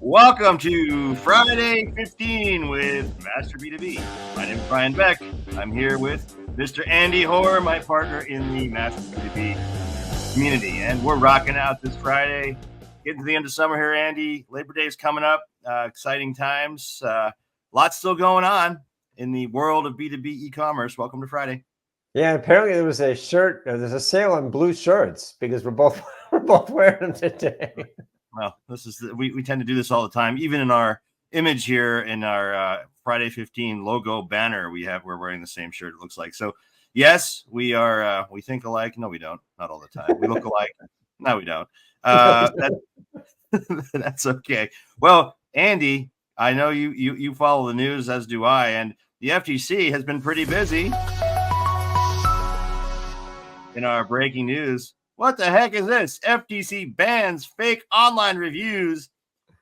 Welcome to Friday 15 with Master B2B. My name is Brian Beck. I'm here with Mr. Andy Hoare, my partner in the Master B2B community. And we're rocking out this Friday. Getting to the end of summer here, Andy. Labor Day is coming up. Exciting times. Lots still going on in the world of B2B e-commerce. Welcome to Friday. Yeah, apparently there was a shirt. There's a sale on blue shirts because we're both wearing them today. Well, we tend to do this all the time. Even in our image here in our Friday 15 logo banner, we're wearing the same shirt. It looks like so. Yes, we are. We think alike. No, we don't. Not all the time. We look alike. No, we don't. That's okay. Well, Andy, I know you follow the news, as do I, and the FTC has been pretty busy. In our breaking news, what the heck is this? FTC bans fake online reviews,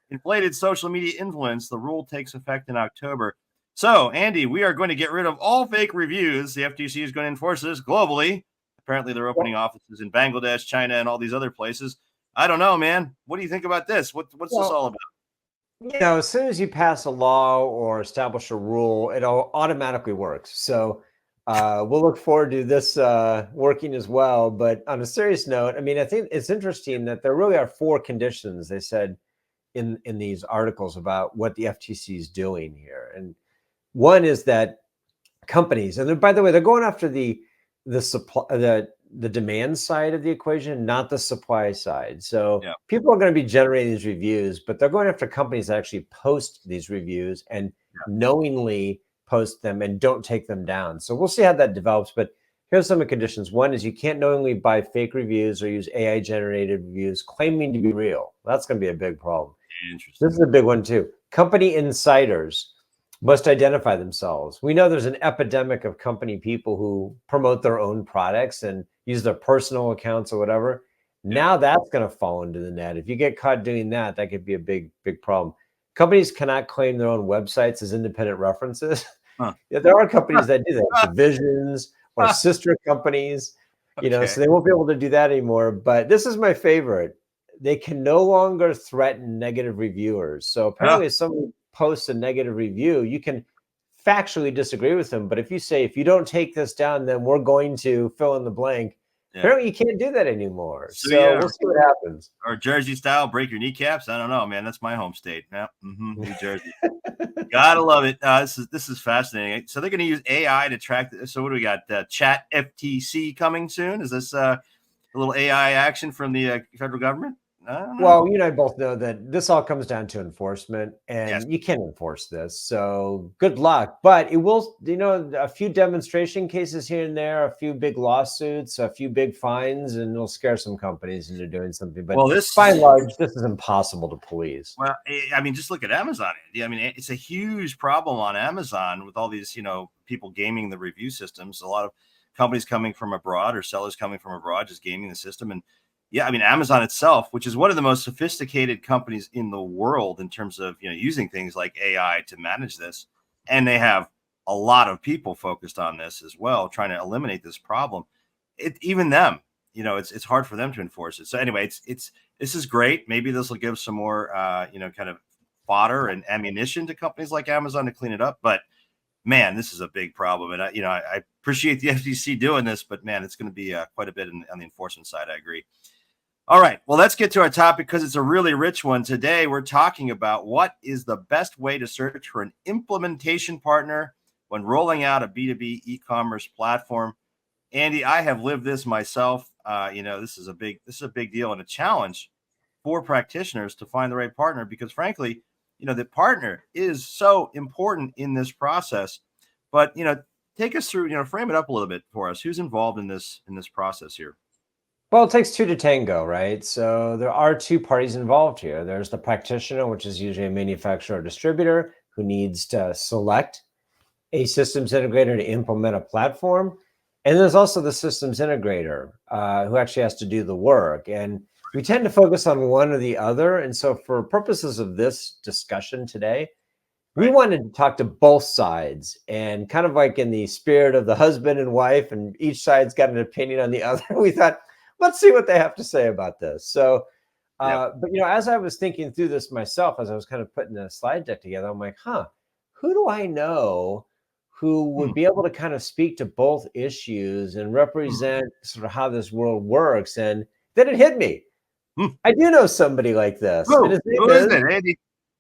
inflated social media influence. The rule takes effect in October. So, Andy, we are going to get rid of all fake reviews. The FTC is going to enforce this globally. Apparently, they're opening offices in Bangladesh, China, and all these other places. I don't know, man. What do you think about this? What's this all about? As soon as you pass a law or establish a rule, it automatically works. So we'll look forward to this working as well. But on a serious note, I mean, I think it's interesting that there really are 4 conditions they said in these articles about what the FTC is doing here. And one is that companies, and by the way, they're going after the supply, the demand side of the equation, not the supply side. So people are going to be generating these reviews, but they're going after companies that actually post these reviews and knowingly post them and don't take them down. So we'll see how that develops. But here's some of the conditions. One is you can't knowingly buy fake reviews or use AI generated reviews claiming to be real. That's going to be a big problem. Interesting. This is a big one too. Company insiders must identify themselves. We know there's an epidemic of company people who promote their own products and use their personal accounts or whatever. Now that's going to fall into the net. If you get caught doing that, that could be a big problem. Companies cannot claim their own websites as independent references. There are companies that do that, divisions or sister companies, so they won't be able to do that anymore. But this is my favorite. They can no longer threaten negative reviewers. So apparently if somebody posts a negative review, you can factually disagree with them. But if you say, if you don't take this down, then we're going to fill in the blank. Apparently you can't do that anymore. So we'll see what happens. Or Jersey style, break your kneecaps. I don't know, man. That's my home state. New Jersey. Gotta love it. This is fascinating. So they're going to use AI to track. So what do we got? Chat FTC coming soon. Is this a little AI action from the federal government? Well, you and I both know that this all comes down to enforcement, and you can't enforce this. So good luck. But it will, a few demonstration cases here and there, a few big lawsuits, a few big fines, and it'll scare some companies into doing something. But by and large, this is impossible to police. Well, I mean, just look at Amazon. I mean, it's a huge problem on Amazon with all these, people gaming the review systems. A lot of companies coming from abroad or sellers coming from abroad just gaming the system. And I mean, Amazon itself, which is one of the most sophisticated companies in the world in terms of, using things like AI to manage this. And they have a lot of people focused on this as well, trying to eliminate this problem. Even them, it's hard for them to enforce it. So anyway, this is great. Maybe this will give some more, kind of fodder and ammunition to companies like Amazon to clean it up. But man, this is a big problem. And I appreciate the FTC doing this, but man, it's going to be quite a bit on the enforcement side. I agree. All right, well, let's get to our topic because it's a really rich one. Today, we're talking about what is the best way to search for an implementation partner when rolling out a B2B e-commerce platform. Andy, I have lived this myself. This is a big deal and a challenge for practitioners to find the right partner because, frankly, the partner is so important in this process. But, take us through, frame it up a little bit for us. Who's involved in this process here? Well, it takes 2 to tango, right? So there are 2 parties involved here. There's the practitioner, which is usually a manufacturer or distributor who needs to select a systems integrator to implement a platform. And there's also the systems integrator who actually has to do the work. And we tend to focus on one or the other. And so for purposes of this discussion today, we wanted to talk to both sides and kind of like in the spirit of the husband and wife, and each side's got an opinion on the other. We thought, let's see what they have to say about this. So But as I was thinking through this myself, as I was kind of putting the slide deck together, I'm like, who do I know who would be able to kind of speak to both issues and represent sort of how this world works? And then it hit me. I do know somebody like this. Who? And Who is it, Andy?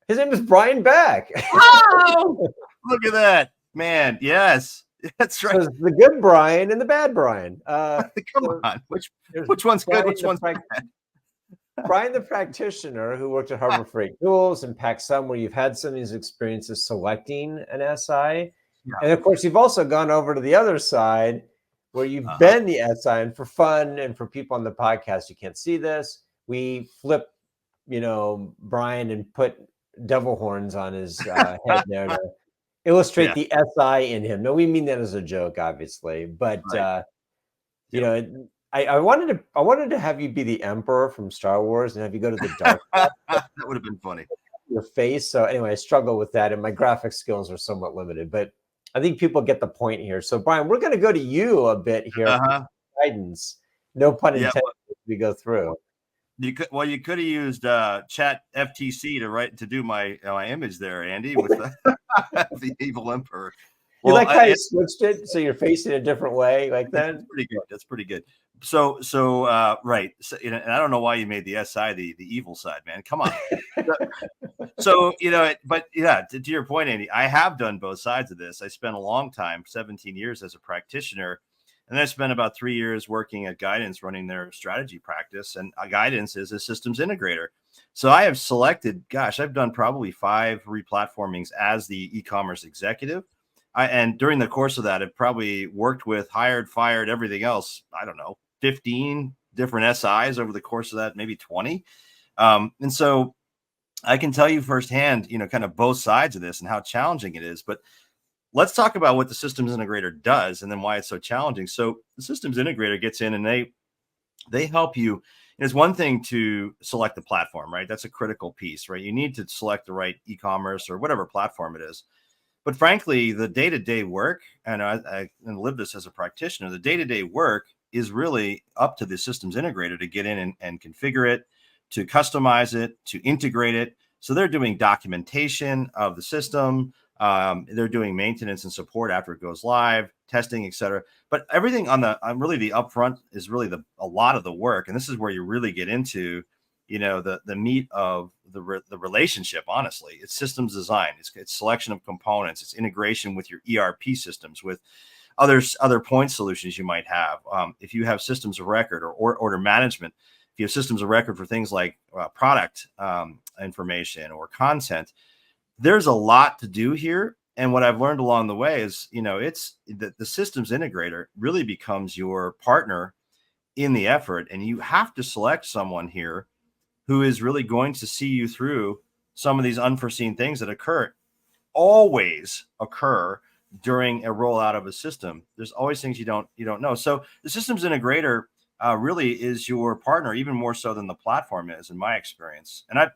His name is Brian Beck. Oh, look at that, man. Yes, that's right. So it's the good Brian and the bad Brian. Come on, which one's good? Which one's bad? Brian, the practitioner who worked at Harbor Freight Tools and PacSum, where you've had some of these experiences selecting an SI. Yeah. And of course, you've also gone over to the other side where you've been the SI. And for fun and for people on the podcast, you can't see this. We flip, Brian and put devil horns on his head there to illustrate the SI in him. No, we mean that as a joke, obviously. But, I wanted to have you be the Emperor from Star Wars and have you go to the dark side. That would have been funny. Your face. So anyway, I struggle with that, and my graphic skills are somewhat limited, but I think people get the point here. So Brian, we're going to go to you a bit here for guidance. No pun intended. As we go through. You could have used Chat FTC to do my image there, Andy, with the evil Emperor. You like how you switched it so you're facing a different way like that? That's pretty good. So right. So, and I don't know why you made the SI the evil side, man. Come on. So, but yeah, to your point, Andy, I have done both sides of this. I spent a long time, 17 years as a practitioner. And then I spent about 3 years working at Guidance, running their strategy practice. And Guidance is a systems integrator. So I have selected, I've done probably 5 replatformings as the e-commerce executive. And during the course of that, I've probably worked with, hired, fired, everything else. I don't know, 15 different SIs over the course of that, maybe 20. And so I can tell you firsthand, kind of both sides of this and how challenging it is. But let's talk about what the systems integrator does and then why it's so challenging. So the systems integrator gets in and they help you. It's one thing to select the platform, right? That's a critical piece, right? You need to select the right e-commerce or whatever platform it is. But frankly, the day-to-day work, and I live this as a practitioner, the day-to-day work is really up to the systems integrator to get in and configure it, to customize it, to integrate it. So they're doing documentation of the system. They're doing maintenance and support after it goes live, testing, et cetera. But everything on the really the upfront is really a lot of the work. And this is where you really get into, the meat of the relationship. Honestly, it's systems design, it's selection of components, it's integration with your ERP systems, with other point solutions you might have. If you have systems of record or order management, if you have systems of record for things like product information or content, there's a lot to do here. And what I've learned along the way is, it's the systems integrator really becomes your partner in the effort, and you have to select someone here who is really going to see you through some of these unforeseen things that always occur during a rollout of a system. There's always things you don't know. So the systems integrator really is your partner, even more so than the platform is, in my experience. And I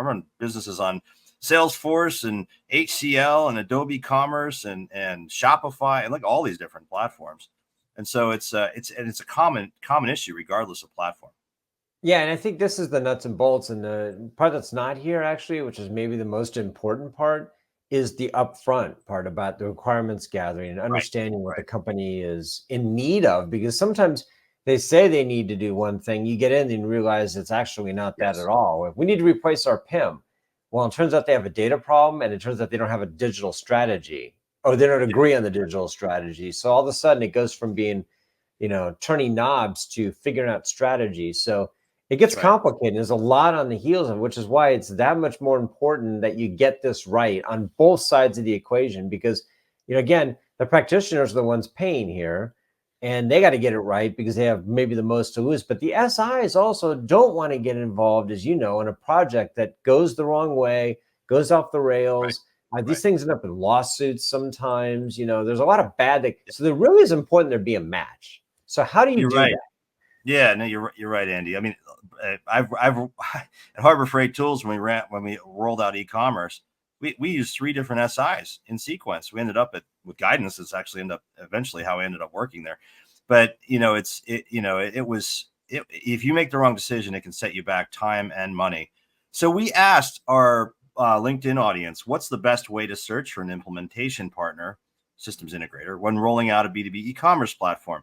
run businesses on Salesforce and HCL and Adobe Commerce and Shopify and like all these different platforms. And so it's a common issue regardless of platform. Yeah, and I think this is the nuts and bolts, and the part that's not here actually, which is maybe the most important part, is the upfront part about the requirements gathering and understanding what the company is in need of. Because sometimes they say they need to do one thing, you get in and realize it's actually not that at all. We need to replace our PIM. Well, it turns out they have a data problem, and it turns out they don't have a digital strategy, or they don't agree on the digital strategy. So all of a sudden it goes from being, turning knobs to figuring out strategy. So it gets complicated. There's a lot on the heels of it, which is why it's that much more important that you get this right on both sides of the equation. Because, again, the practitioners are the ones paying here, and they got to get it right because they have maybe the most to lose. But the SIs also don't want to get involved, as in a project that goes the wrong way, goes off the rails. These things end up in lawsuits sometimes. There's a lot of bad things. So it really is important there be a match. So how do you do that? Yeah, no, you're right, Andy. I mean, I've at Harbor Freight Tools when we rolled out e-commerce, we used 3 different SIs in sequence. We ended up with Guidance. It's actually eventually how I ended up working there. But it was if you make the wrong decision, it can set you back time and money. So we asked our LinkedIn audience, what's the best way to search for an implementation partner, systems integrator, when rolling out a B2B e-commerce platform?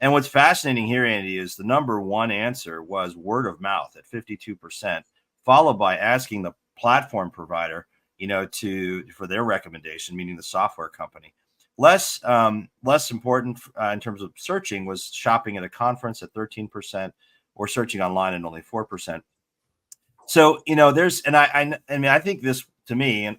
And what's fascinating here, Andy, is the number one answer was word of mouth at 52%, followed by asking the platform provider, for their recommendation, meaning the software company. Less important in terms of searching was shopping at a conference at 13%, or searching online at only 4%. So, I think this, to me, and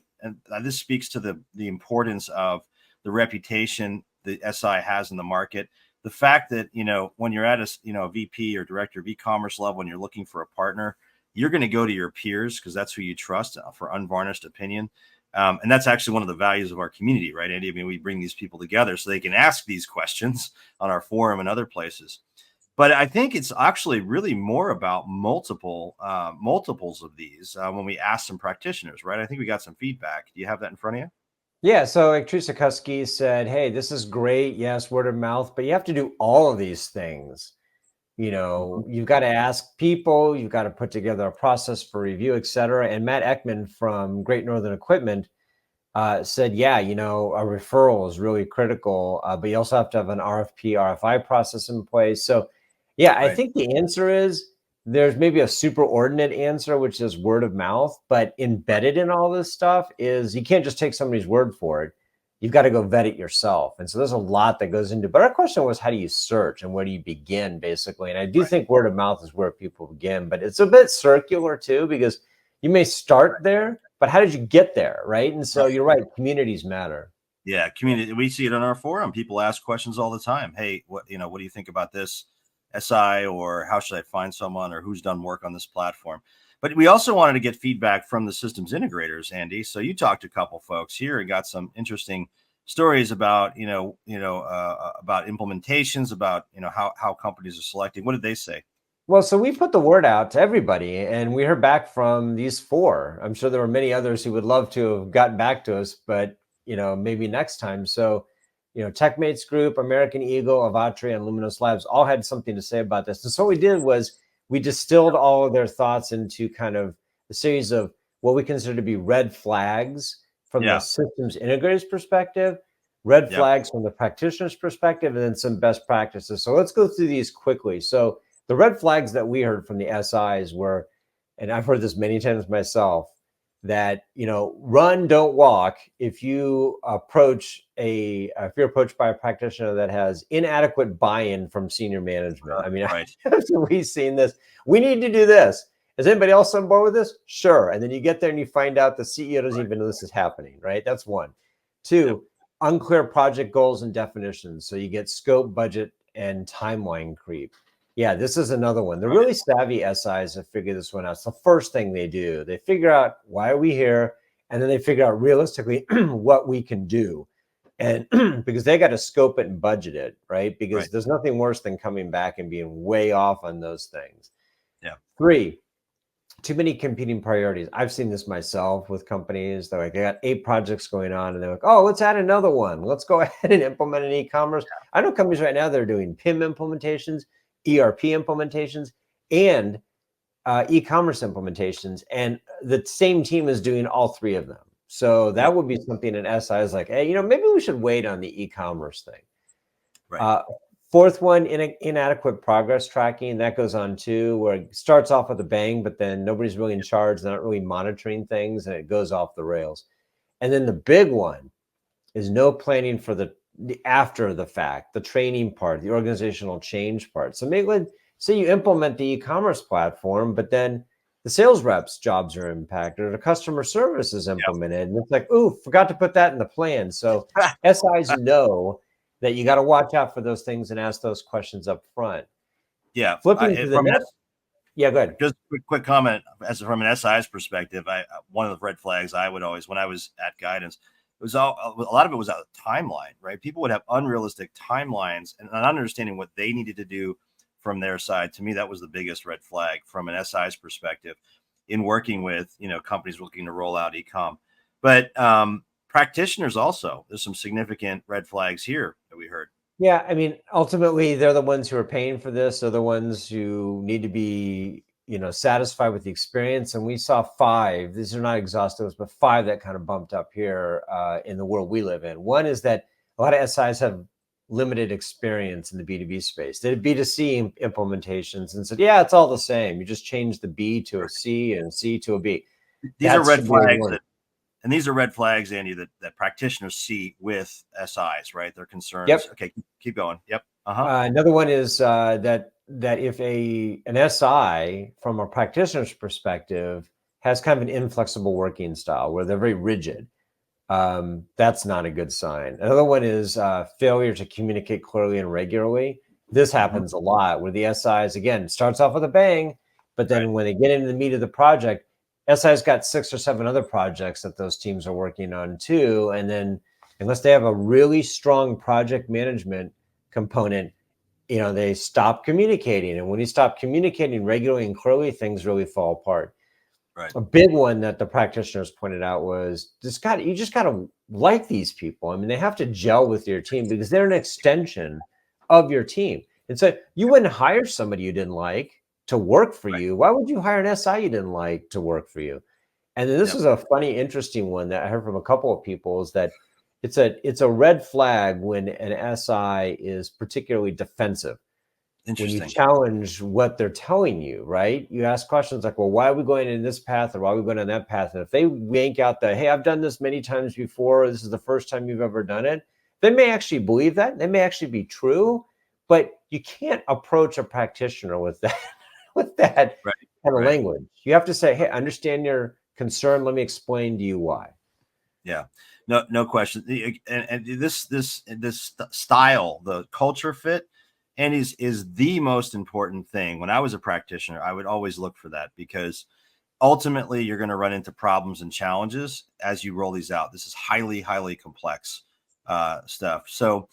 this speaks to the importance of the reputation the SI has in the market. The fact that, when you're at a VP or director of e-commerce level and you're looking for a partner, you're going to go to your peers because that's who you trust for unvarnished opinion. And that's actually one of the values of our community, right, Andy? I mean, we bring these people together so they can ask these questions on our forum and other places. But I think it's actually really more about multiples of these when we ask some practitioners, right? I think we got some feedback. Do you have that in front of you? Yeah, so like Teresa Kusky said, hey, this is great. Yes, word of mouth, but you have to do all of these things. You've got to ask people, you've got to put together a process for review, et cetera. And Matt Ekman from Great Northern Equipment said, yeah, a referral is really critical, but you also have to have an RFP, RFI process in place. So yeah, right. I think the answer is there's maybe a superordinate answer, which is word of mouth, but embedded in all this stuff is you can't just take somebody's word for it. You've got to go vet it yourself. And so there's a lot that goes into it. But our question was, how do you search and where do you begin, basically? And I do think word of mouth is where people begin, but it's a bit circular too, because you may start there, but how did you get there, right? And so you're right, communities matter. Yeah, community. We see it on our forum. People ask questions all the time. Hey, what do you think about this SI, or how should I find someone, or who's done work on this platform? But we also wanted to get feedback from the systems integrators, Andy. So you talked to a couple folks here and got some interesting stories about, about implementations, about, how companies are selecting. What did they say? Well, so we put the word out to everybody and we heard back from these 4. I'm sure there were many others who would love to have gotten back to us, but, maybe next time. So, TechMates Group, American Eagle, Avatri, and Luminous Labs all had something to say about this. And so what we did was we distilled all of their thoughts into kind of a series of what we consider to be red flags from the systems integrators perspective, red flags from the practitioner's perspective, and then some best practices. So let's go through these quickly. So the red flags that we heard from the SIs were, and I've heard this many times myself, that, run, don't walk. If you're approached by a practitioner that has inadequate buy-in from senior management. I mean, we've seen this. We need to do this. Is anybody else on board with this? Sure. And then you get there and you find out the CEO doesn't even know this is happening, right? That's 1. 2, unclear project goals and definitions. So you get scope, budget, and timeline creep. Yeah, this is another one. The really savvy SIs have figured this one out. It's the first thing they do. They figure out why are we here, and then they figure out realistically what we can do. And because they got to scope it and budget it, right? Because there's nothing worse than coming back and being way off on those things. Yeah. 3, too many competing priorities. I've seen this myself with companies. They're like, they got 8 projects going on, and they're like, oh, let's add another one. Let's go ahead and implement an e-commerce. I know companies right now that are doing PIM implementations, ERP implementations, and e-commerce implementations, and the same team is doing all 3 of them. So that would be something an SI is like, hey, maybe we should wait on the e-commerce thing. 4th one, inadequate progress tracking. That goes on too, where it starts off with a bang, but then nobody's really in charge. They're not really monitoring things, and it goes off the rails. And then the big one is no planning for the after the fact, the training part, the organizational change part. So maybe say you implement the e-commerce platform, but then the sales reps' jobs are impacted, or the customer service is implemented. And it's like, ooh, forgot to put that in the plan. So SIs know that you got to watch out for those things and ask those questions up front. Yeah. Flipping to the next. Yeah, go ahead. Just a quick comment. As from an SI's perspective, one of the red flags I would always, when I was at Guidance, it was a lot of it was a timeline, right? People would have unrealistic timelines and not understanding what they needed to do from their side. To me, that was the biggest red flag from an SI's perspective in working with, companies looking to roll out e-com. But practitioners also, there's some significant red flags here that we heard. Yeah, I mean, ultimately, they're the ones who are paying for this. They're the ones who need to be, satisfied with the experience. And we saw 5. These are not exhaustive, but 5 that kind of bumped up here in the world we live in. One is that a lot of SIs have limited experience in the B2B space. They did B2C implementations and said, yeah, it's all the same. You just change the B to a C and C to a B. These are That red should be a flags warning. and these are red flags, Andy, that practitioners see with SIs, right? Their concerns. Yep. Okay, keep going. Yep. Uh-huh. Another one is that if an SI from a practitioner's perspective has kind of an inflexible working style where they're very rigid, that's not a good sign. Another one is failure to communicate clearly and regularly. This happens a lot where the SIs, again, starts off with a bang, but then when they get into the meat of the project, SI's got 6 or 7 other projects that those teams are working on too. And then unless they have a really strong project management component, they stop communicating. And when you stop communicating regularly and clearly, things really fall apart. Right. A big one that the practitioners pointed out was you just got to like these people. I mean, they have to gel with your team because they're an extension of your team. And so you wouldn't hire somebody you didn't like to work for Right. you. Why would you hire an SI you didn't like to work for you? And then this is a funny, interesting one that I heard from a couple of people is that it's a red flag when an SI is particularly defensive. When you Interesting. challenge what they're telling you, right? You ask questions like, well, why are we going in this path or why are we going on that path? And if they yank out hey, I've done this many times before, this is the first time you've ever done it, they may actually believe that. They may actually be true, but you can't approach a practitioner with that, with that Right. kind of Right. language. You have to say, hey, I understand your concern. Let me explain to you why. Yeah. No question. And this style, the culture fit, and is the most important thing. When I was a practitioner, I would always look for that because ultimately you're going to run into problems and challenges as you roll these out. This is highly, highly complex stuff. So,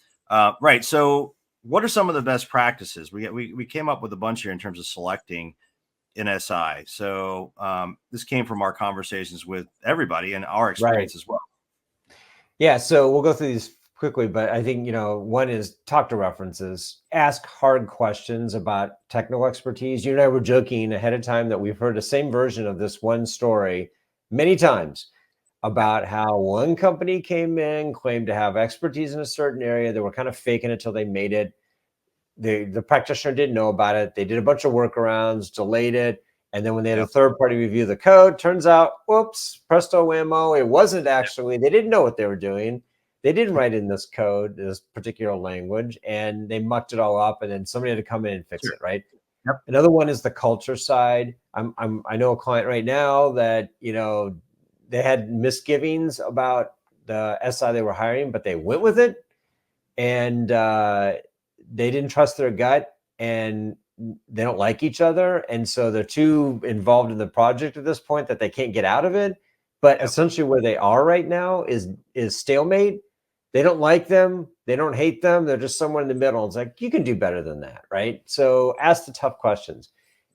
right. So what are some of the best practices? We came up with a bunch here in terms of selecting an SI. So this came from our conversations with everybody and our experience as well. Yeah, so we'll go through these quickly, but I think, one is talk to references, ask hard questions about technical expertise. You and I were joking ahead of time that we've heard the same version of this one story many times about how one company came in, claimed to have expertise in a certain area. They were kind of faking it till they made it. The practitioner didn't know about it. They did a bunch of workarounds, delayed it. And then when they had a third party review the code, turns out, whoops, presto whammo, it wasn't actually, they didn't know what they were doing. They didn't write in this code, this particular language, and they mucked it all up. And then somebody had to come in and fix it, right? Yep. Another one is the culture side. I know a client right now that, they had misgivings about the SI they were hiring, but they went with it. And they didn't trust their gut, and they don't like each other, and so they're too involved in the project at this point that they can't get out of it. But essentially where they are right now is stalemate. They don't like them, they don't hate them, they're just somewhere in the middle. It's like, you can do better than that, right? So ask the tough questions.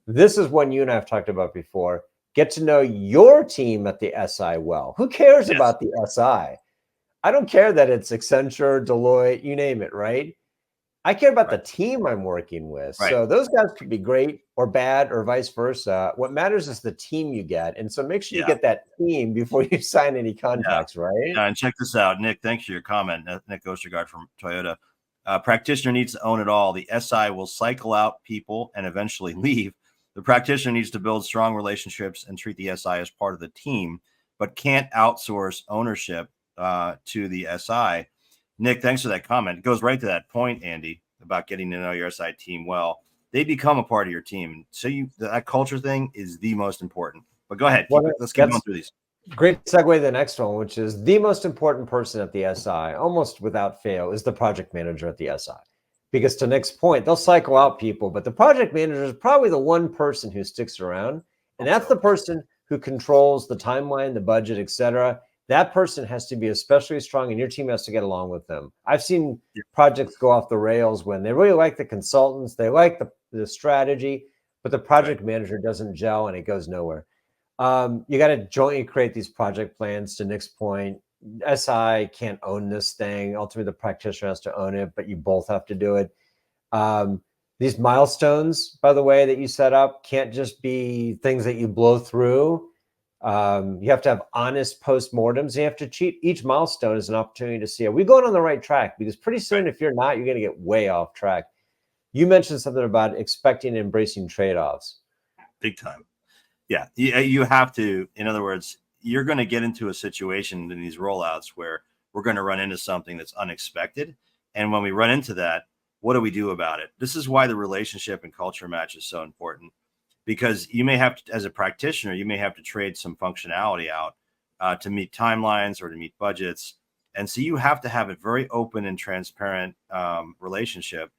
This is one you and I have talked about before. Get to know your team at the SI well. Who cares about the SI? I don't care that it's Accenture, Deloitte, you name it, right? I care about the team I'm working with. Right. So those guys could be great or bad or vice versa. What matters is the team you get. And so make sure you get that team before you sign any contracts, right? Yeah, and check this out, Nick. Thanks for your comment, Nick Ostergaard from Toyota. Practitioner needs to own it all. The SI will cycle out people and eventually leave. The practitioner needs to build strong relationships and treat the SI as part of the team, but can't outsource ownership to the SI. Nick, thanks for that comment. It goes right to that point, Andy, about getting to know your SI team well. They become a part of your team. So that culture thing is the most important. But go ahead. Let's keep going through these. Great segue to the next one, which is the most important person at the SI, almost without fail, is the project manager at the SI. Because to Nick's point, they'll cycle out people, but the project manager is probably the one person who sticks around. And that's the person who controls the timeline, the budget, etc. That person has to be especially strong, and your team has to get along with them. I've seen projects go off the rails when they really like the consultants, they like the strategy, but the project manager doesn't gel and it goes nowhere. You got to jointly create these project plans. To Nick's point, SI can't own this thing. Ultimately, the practitioner has to own it, but you both have to do it. These milestones, by the way, that you set up can't just be things that you blow through. You have to have honest postmortems. You have to treat each milestone as an opportunity to see, are we going on the right track? Because pretty soon, if you're not, you're going to get way off track. You mentioned something about expecting and embracing trade-offs. Big time. Yeah, you have to. In other words, you're going to get into a situation in these rollouts where we're going to run into something that's unexpected. And when we run into that, what do we do about it? This is why the relationship and culture match is so important, because you may have to, as a practitioner, you may have to trade some functionality out to meet timelines or to meet budgets. And so you have to have a very open and transparent relationship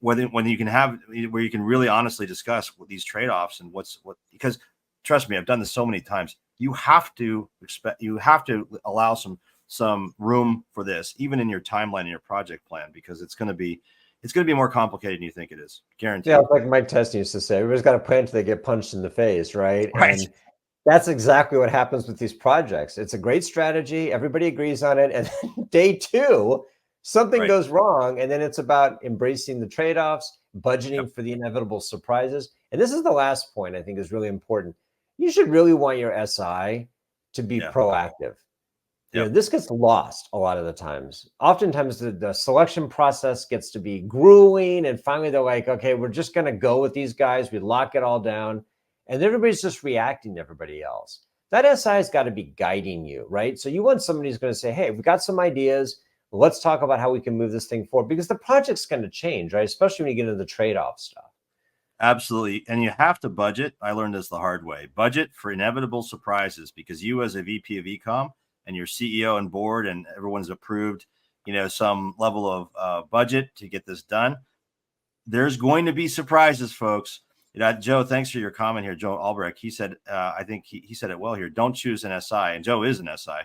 when you can have, where you can really honestly discuss what these trade-offs and what, because trust me, I've done this so many times. You have to allow some room for this, even in your timeline and your project plan, because it's going to be more complicated than you think it is. Guaranteed. Yeah, like Mike Teston used to say, everybody's got a plan until they get punched in the face, right? Right. And that's exactly what happens with these projects. It's a great strategy. Everybody agrees on it. And then day two, something goes wrong. And then it's about embracing the trade-offs, budgeting for the inevitable surprises. And this is the last point I think is really important. You should really want your SI to be proactive. You know, this gets lost a lot of the times. Oftentimes the selection process gets to be grueling, and finally they're like, okay, we're just going to go with these guys. We lock it all down, and everybody's just reacting to everybody else. That SI has got to be guiding you, right? So you want somebody who's going to say, hey, we've got some ideas. Let's talk about how we can move this thing forward, because the project's going to change, right? Especially when you get into the trade-off stuff. Absolutely. And you have to budget. I learned this the hard way. Budget for inevitable surprises, because you as a VP of eCom and your CEO and board and everyone's approved, some level of budget to get this done. There's going to be surprises, folks. Joe, thanks for your comment here. Joe Albrecht, he said, I think he said it well here. Don't choose an SI. And Joe is an SI.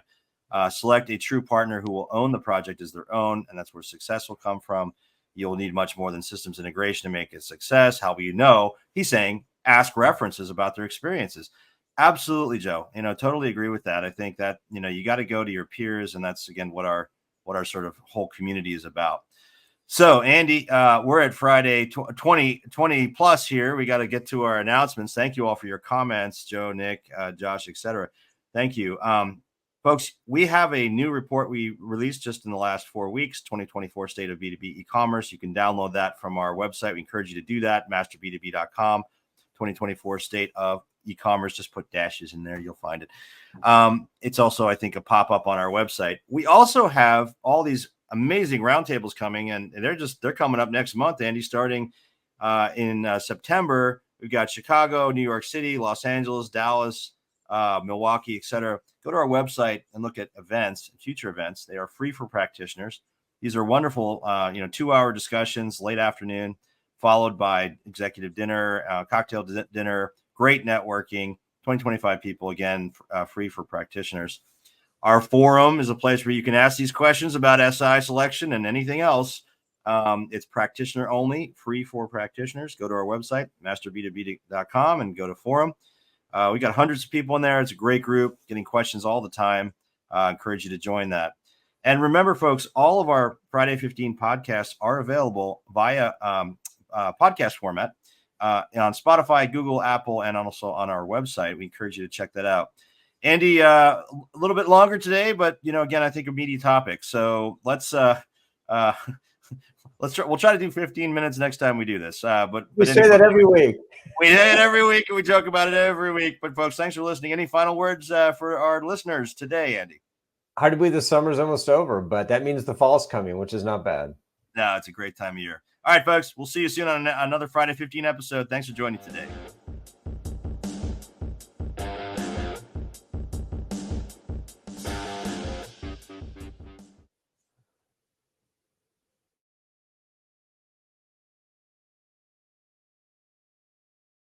Select a true partner who will own the project as their own. And that's where success will come from. You'll need much more than systems integration to make it a success. How will you know? He's saying, ask references about their experiences. Absolutely, Joe. Totally agree with that. I think that, you got to go to your peers. And that's, again, what our sort of whole community is about. So, Andy, we're at Friday 20 plus here. We got to get to our announcements. Thank you all for your comments, Joe, Nick, Josh, etc. Thank you. Folks, we have a new report we released just in the last 4 weeks, 2024 State of B2B e-commerce. You can download that from our website. We encourage you to do that, masterb2b.com, 2024 State of e-commerce. Just put dashes in there. You'll find it. It's also, I think, a pop-up on our website. We also have all these amazing roundtables coming, and they're coming up next month, Andy, starting in September. We've got Chicago, New York City, Los Angeles, Dallas, Milwaukee, etc. Go to our website and look at events, future events. They are free for practitioners. These are wonderful, 2-hour discussions, late afternoon, followed by executive dinner, cocktail dinner, great networking, 20-25 people, again, free for practitioners. Our forum is a place where you can ask these questions about SI selection and anything else. It's practitioner only, free for practitioners. Go to our website, masterb2b.com, and go to forum. We got hundreds of people in there. It's a great group, getting questions all the time. Encourage you to join that. And remember, folks, all of our Friday 15 podcasts are available via podcast format on Spotify, Google, Apple, and also on our website. We encourage you to check that out. Andy, a little bit longer today, but again, I think a meaty topic. So we'll try to do 15 minutes next time we do this. But we say that every week. We say it every week, and we joke about it every week. But folks, thanks for listening. Any final words for our listeners today, Andy? Hard to believe the summer's almost over, but that means the fall's coming, which is not bad. No, it's a great time of year. All right, folks, we'll see you soon on another Friday 15 episode. Thanks for joining today.